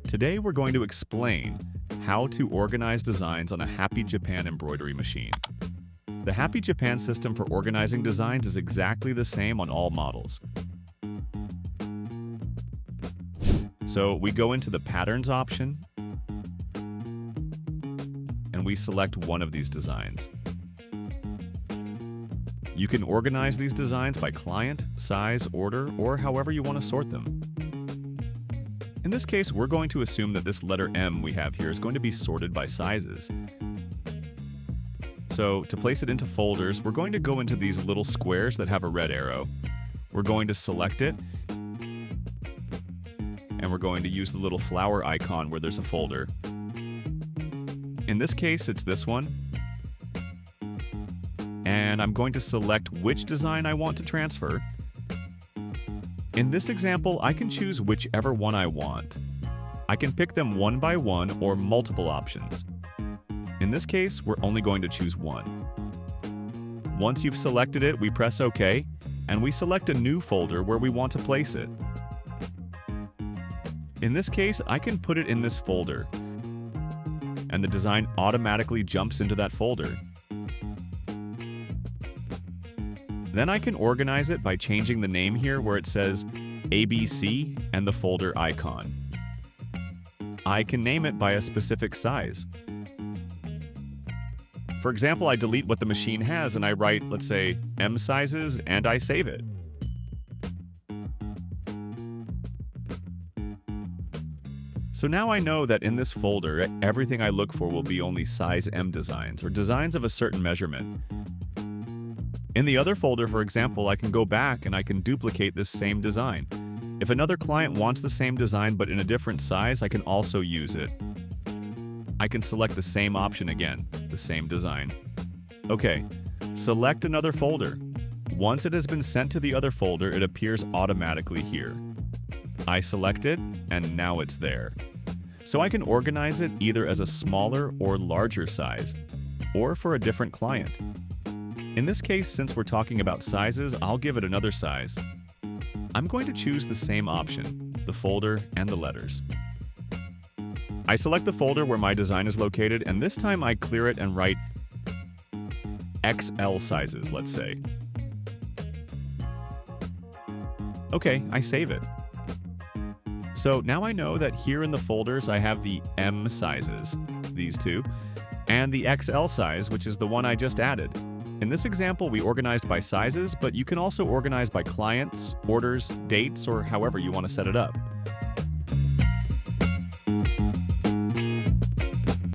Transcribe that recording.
Today we're going to explain how to organize designs on a Happy Japan embroidery machine. The Happy Japan system for organizing designs is exactly the same on all models. So we go into the Patterns option, and we select one of these designs. You can organize these designs by client, size, order, or however you want to sort them. In this case, we're going to assume that this letter M we have here is going to be sorted by sizes. So to place it into folders, we're going to go into these little squares that have a red arrow. We're going to select it, and we're going to use the little flower icon where there's a folder. In this case, it's this one. And I'm going to select which design I want to transfer. In this example, I can choose whichever one I want. I can pick them one by one or multiple options. In this case, we're only going to choose one. Once you've selected it, we press OK, and we select a new folder where we want to place it. In this case, I can put it in this folder, and the design automatically jumps into that folder. Then I can organize it by changing the name here where it says ABC and the folder icon. I can name it by a specific size. For example, I delete what the machine has and I write, let's say, M sizes, and I save it. So now I know that in this folder, everything I look for will be only size M designs, or designs of a certain measurement. In the other folder, for example, I can go back and I can duplicate this same design. If another client wants the same design but in a different size, I can also use it. I can select the same option again, the same design. Okay, select another folder. Once it has been sent to the other folder, it appears automatically here. I select it, and now it's there. So I can organize it either as a smaller or larger size, or for a different client. In this case, since we're talking about sizes, I'll give it another size. I'm going to choose the same option, the folder and the letters. I select the folder where my design is located, and this time I clear it and write XL sizes, let's say. Okay, I save it. So now I know that here in the folders I have the M sizes, these two, and the XL size, which is the one I just added. In this example, we organized by sizes, but you can also organize by clients, orders, dates, or however you want to set it up.